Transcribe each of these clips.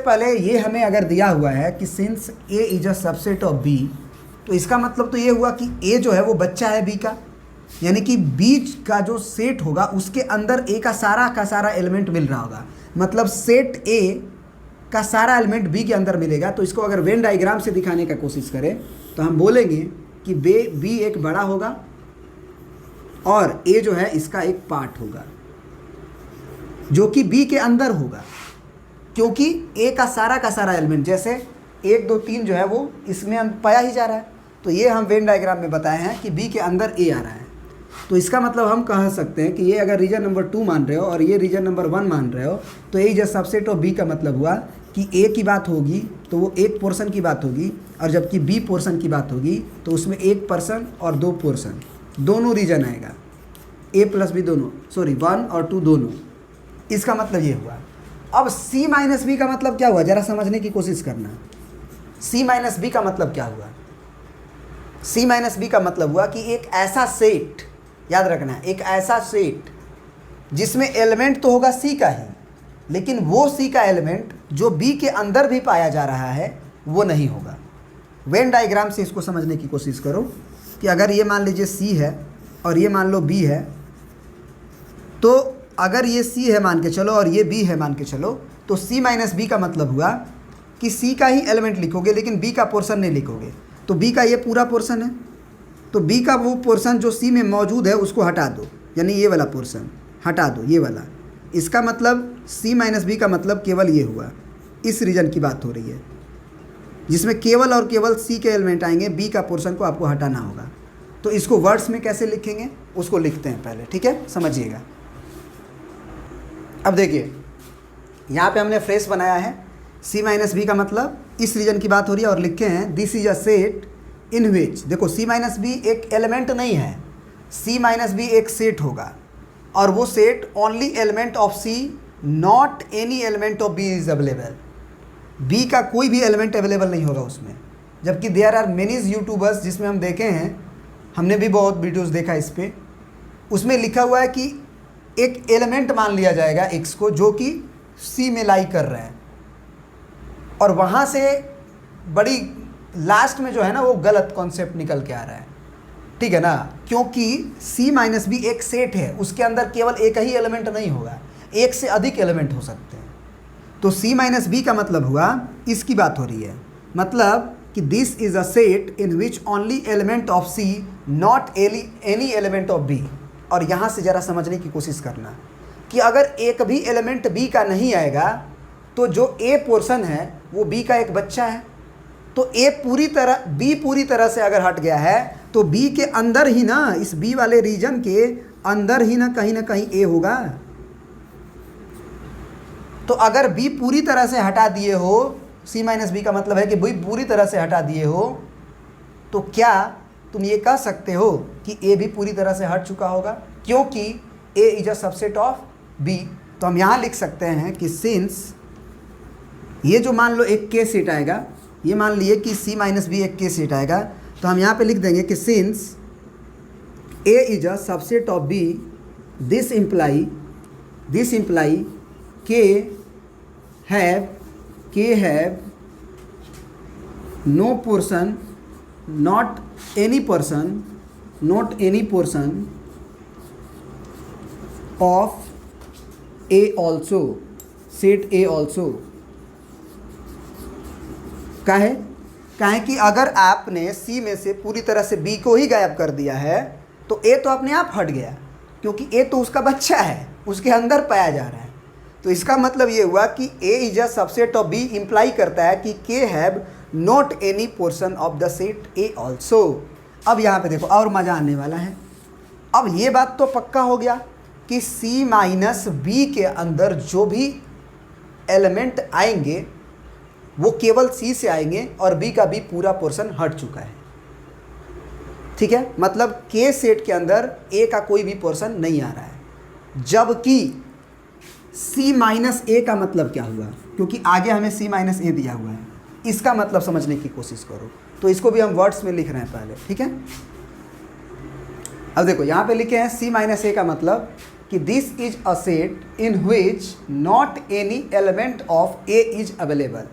पहले ये हमें अगर दिया हुआ है कि since A is a subset of B, तो इसका मतलब तो ये हुआ कि ए जो है वो बच्चा है बी का, यानी कि बी का जो सेट होगा उसके अंदर ए का सारा एलिमेंट मिल रहा होगा। मतलब सेट ए का सारा एलिमेंट बी के अंदर मिलेगा। तो इसको अगर वेन डायग्राम से दिखाने का कोशिश करें तो हम बोलेंगे कि बी एक बड़ा होगा और ए जो है इसका एक पार्ट होगा जो कि बी के अंदर होगा, क्योंकि ए का सारा एलिमेंट जैसे 1 2 3 जो है वो इसमें हम पाया ही जा रहा है। तो ये हम वेन डायग्राम में बताए हैं कि बी के अंदर ए आ रहा है। तो इसका मतलब हम कह सकते हैं कि ये अगर रीजन नंबर 2 मान रहे हो और ये रीजन नंबर 1 मान रहे हो, तो A is a subset of B का मतलब हुआ कि ए की बात होगी तो वो एक पोर्शन की बात होगी, और जबकि बी पोर्शन की बात होगी तो उसमें एक पर्सन और 2 पोर्शन दोनों रीजन आएगा, ए प्लस बी दोनों, सॉरी 1 और 2 दोनों। इसका मतलब ये हुआ। अब C माइनस बी का मतलब क्या हुआ, ज़रा समझने की कोशिश करना। C माइनस बी का मतलब क्या हुआ? C माइनस बी का मतलब हुआ कि एक ऐसा सेट, याद रखना है, एक ऐसा सेट जिसमें एलिमेंट तो होगा C का ही, लेकिन वो C का एलिमेंट जो B के अंदर भी पाया जा रहा है वो नहीं होगा। वेन डायग्राम से इसको समझने की कोशिश करो कि अगर ये मान लीजिए C है और ये मान लो B है, तो अगर ये C है मान के चलो और ये B है मान के चलो, तो C माइनस बी का मतलब हुआ कि C का ही एलिमेंट लिखोगे लेकिन B का पोर्शन नहीं लिखोगे। तो B का ये पूरा पोर्शन है, तो B का वो पोर्शन जो C में मौजूद है उसको हटा दो, यानी ये वाला पोर्शन हटा दो, ये वाला। इसका मतलब C माइनस बी का मतलब केवल ये हुआ। इस रीजन की बात हो रही है जिसमें केवल और केवल C के एलिमेंट आएंगे, B का पोर्शन को आपको हटाना होगा। तो इसको वर्ड्स में कैसे लिखेंगे उसको लिखते हैं पहले, ठीक है, समझिएगा। अब देखिए यहाँ पे हमने फ्रेस बनाया है, C माइनस बी का मतलब इस रीजन की बात हो रही है, और लिखे हैं दिस इज अ सेट इन विच, देखो C माइनस बी एक एलिमेंट नहीं है, C माइनस बी एक सेट होगा, और वो set only element of C, not any element of B is available. B का कोई भी एलिमेंट अवेलेबल नहीं होगा उसमें। जबकि देयर आर मेनी यूट्यूबर्स जिसमें हम देखे हैं, हमने भी बहुत वीडियोस देखा इस पर, उसमें लिखा हुआ है कि एक एलिमेंट मान लिया जाएगा x को जो कि C में लाई कर रहे हैं, और वहाँ से बड़ी लास्ट में जो है ना वो गलत कॉन्सेप्ट निकल के आ रहा है, ठीक है ना, क्योंकि C माइनस बी एक सेट है, उसके अंदर केवल एक ही एलिमेंट नहीं होगा, एक से अधिक एलिमेंट हो सकते हैं। तो C माइनस बी का मतलब हुआ, इसकी बात हो रही है, मतलब कि this is a set in which only element of C, not any element of B। और यहाँ से ज़रा समझने की कोशिश करना कि अगर एक भी एलिमेंट B का नहीं आएगा तो जो A पोर्शन है वो B का एक बच्चा है। तो B पूरी तरह से अगर हट गया है तो B के अंदर ही ना, इस B वाले रीजन के अंदर ही ना कहीं A होगा। तो अगर B पूरी तरह से हटा दिए हो, C माइनस बी का मतलब है कि B पूरी तरह से हटा दिए हो, तो क्या तुम ये कह सकते हो कि A भी पूरी तरह से हट चुका होगा, क्योंकि A is a subset of B। तो हम यहाँ लिख सकते हैं कि सिंस, ये जो मान लो एक K सेट आएगा, ये मान लिए कि C माइनस बी एक K सेट आएगा, तो हम यहाँ पे लिख देंगे कि since A is a subset of B, this imply K have no portion, not any portion of A also, set A also। काहे कि अगर आपने C में से पूरी तरह से B को ही गायब कर दिया है तो A तो अपने आप हट गया, क्योंकि A तो उसका बच्चा है, उसके अंदर पाया जा रहा है। तो इसका मतलब ये हुआ कि A is a subset of B imply करता है कि K have not any portion of the set A also. अब यहाँ पे देखो और मज़ा आने वाला है। अब ये बात तो पक्का हो गया कि C माइनस बी के अंदर जो भी एलिमेंट आएंगे वो केवल C से आएंगे और B का भी पूरा पोर्शन हट चुका है, ठीक है। मतलब K सेट के अंदर A का कोई भी पोर्शन नहीं आ रहा है। जबकि C माइनस A का मतलब क्या हुआ, क्योंकि आगे हमें C माइनस A दिया हुआ है, इसका मतलब समझने की कोशिश करो। तो इसको भी हम वर्ड्स में लिख रहे हैं पहले, ठीक है। अब देखो यहाँ पे लिखे हैं C माइनस A का मतलब कि this is a set in which not any element of A is available,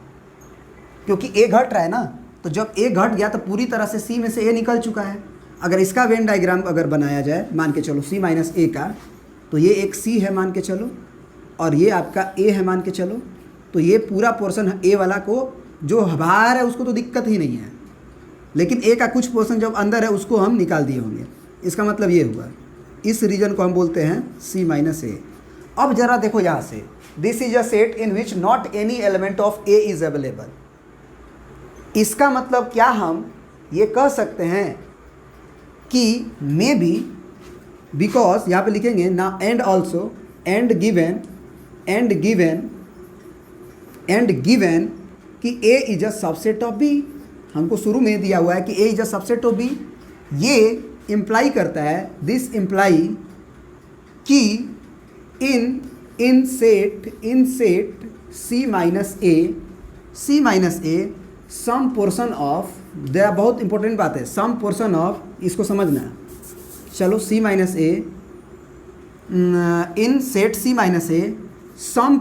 क्योंकि ए घट रहा है ना, तो जब ए घट गया तो पूरी तरह से सी में से ए निकल चुका है। अगर इसका वेन डायग्राम अगर बनाया जाए, मान के चलो सी माइनस ए का, तो ये एक सी है मान के चलो, और ये आपका ए है मान के चलो, तो ये पूरा पोर्शन ए वाला को जो बाहर है उसको तो दिक्कत ही नहीं है, लेकिन ए का कुछ पोर्शन जब अंदर है उसको हम निकाल दिए होंगे। इसका मतलब ये हुआ, इस रीजन को हम बोलते हैं सी माइनस ए। अब जरा देखो यहाँ से, this is a set in which not any element of A is available. इसका मतलब क्या हम ये कह सकते हैं कि मे बी, बिकॉज यहाँ पे लिखेंगे ना एंड ऑल्सो एंड गिवन कि A is a subset of B. हमको शुरू में दिया हुआ है कि A is a subset of B. ये इम्प्लाई करता है, दिस इम्प्लाई कि in set C minus A some portion of, दे बहुत इंपॉर्टेंट बात है, सम पोर्शन ऑफ, इसको समझना। चलो C minus A, in set C minus A some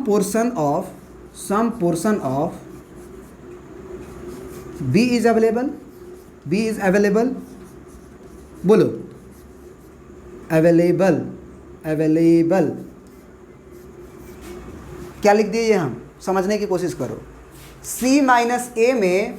portion of B is available, बोलो अवेलेबल। क्या लिख दिए हम, समझने की कोशिश करो। सी माइनस ए में,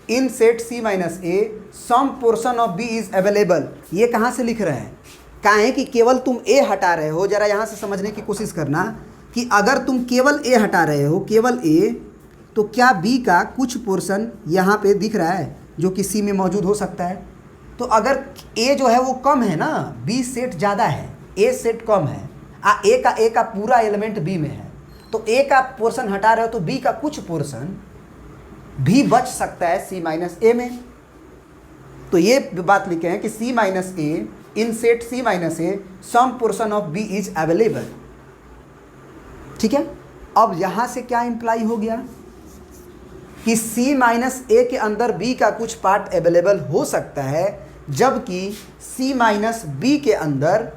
in set C minus A some portion of B is available, ये कहाँ से लिख रहे हैं? कहाँ है कि केवल तुम ए हटा रहे हो। जरा यहाँ से समझने की कोशिश करना कि अगर तुम केवल ए हटा रहे हो, केवल ए, तो क्या बी का कुछ पोर्शन यहाँ पे दिख रहा है जो कि सी में मौजूद हो सकता है? तो अगर ए जो है वो कम है ना, बी सेट ज़्यादा है, ए सेट कम है, ए का पूरा एलिमेंट बी में है, तो ए का पोर्शन हटा रहे हो तो बी का कुछ पोर्शन भी बच सकता है सी माइनस ए में। तो ये बात लिखे हैं कि C minus A, in set C minus A some portion of B is available. ठीक है, अब यहां से क्या इंप्लाई हो गया कि सी माइनस ए के अंदर बी का कुछ पार्ट अवेलेबल हो सकता है, जबकि सी माइनस बी के अंदर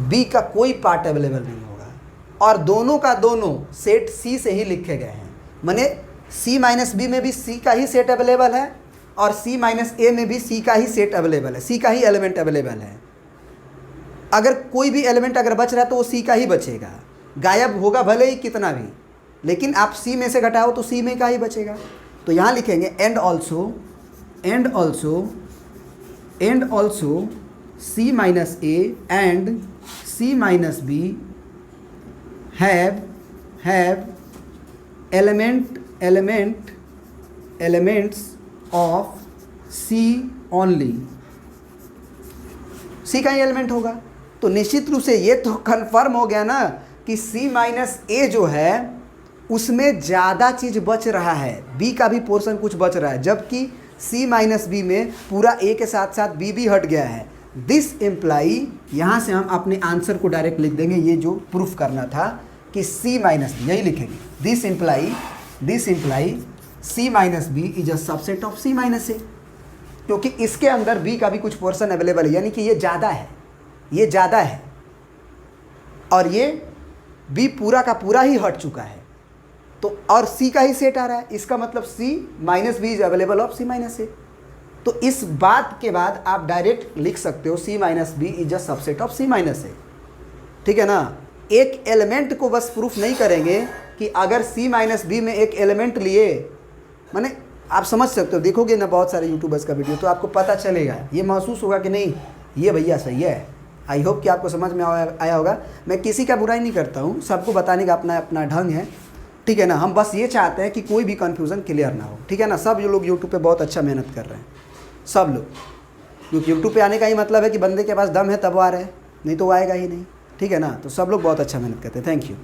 बी का कोई पार्ट अवेलेबल नहीं होगा, और दोनों का दोनों सेट सी से ही लिखे गए हैं। माने सी माइनस बी में भी सी का ही सेट अवेलेबल है, और सी माइनस ए में भी सी का ही सेट अवेलेबल है, सी का ही एलिमेंट अवेलेबल है। अगर कोई भी एलिमेंट अगर बच रहा है तो वो सी का ही बचेगा, गायब होगा भले ही कितना भी, लेकिन आप सी में से घटाओ तो सी में का ही बचेगा। तो यहाँ लिखेंगे and also C minus A and C minus B have elements of C only। C का ही एलिमेंट होगा, तो निश्चित रूप से ये तो कंफर्म हो गया ना कि C माइनस ए जो है उसमें ज़्यादा चीज़ बच रहा है, B का भी पोर्शन कुछ बच रहा है, जबकि C माइनस बी में पूरा A के साथ साथ B भी हट गया है। दिस इम्प्लाई, यहाँ से हम अपने आंसर को डायरेक्ट लिख देंगे, ये जो प्रूफ करना था कि C माइनस बी, यही लिखेंगे, this imply C minus B is a subset of C minus A, क्योंकि इसके अंदर B का भी कुछ पोर्शन अवेलेबल है, यानी कि ये ज़्यादा है, और ये B पूरा का पूरा ही हट चुका है, तो और C का ही सेट आ रहा है, इसका मतलब C minus B is available of C minus A. तो इस बात के बाद आप डायरेक्ट लिख सकते हो C minus B is a subset of C minus A. ठीक है ना, एक एलिमेंट को बस प्रूफ नहीं करेंगे कि अगर C माइनस बी में एक एलिमेंट लिए, माने आप समझ सकते हो, देखोगे ना बहुत सारे यूट्यूबर्स का वीडियो तो आपको पता चलेगा, ये महसूस होगा कि नहीं ये भैया सही है। आई होप कि आपको समझ में आया होगा। मैं किसी का बुराई नहीं करता हूँ, सबको बताने का अपना अपना ढंग है। ठीक है ना, हम बस ये चाहते हैं कि कोई भी कन्फ्यूज़न क्लियर ना हो। ठीक है ना, सब लोग यूट्यूब पे बहुत अच्छा मेहनत कर रहे हैं, सब लोग, क्योंकि यूट्यूब पे आने का ही मतलब है कि बंदे के पास दम है तब वो आ रहे हैं, नहीं तो वो आएगा ही नहीं। ठीक है ना, तो सब लोग बहुत अच्छा मेहनत करते हैं। Thank you.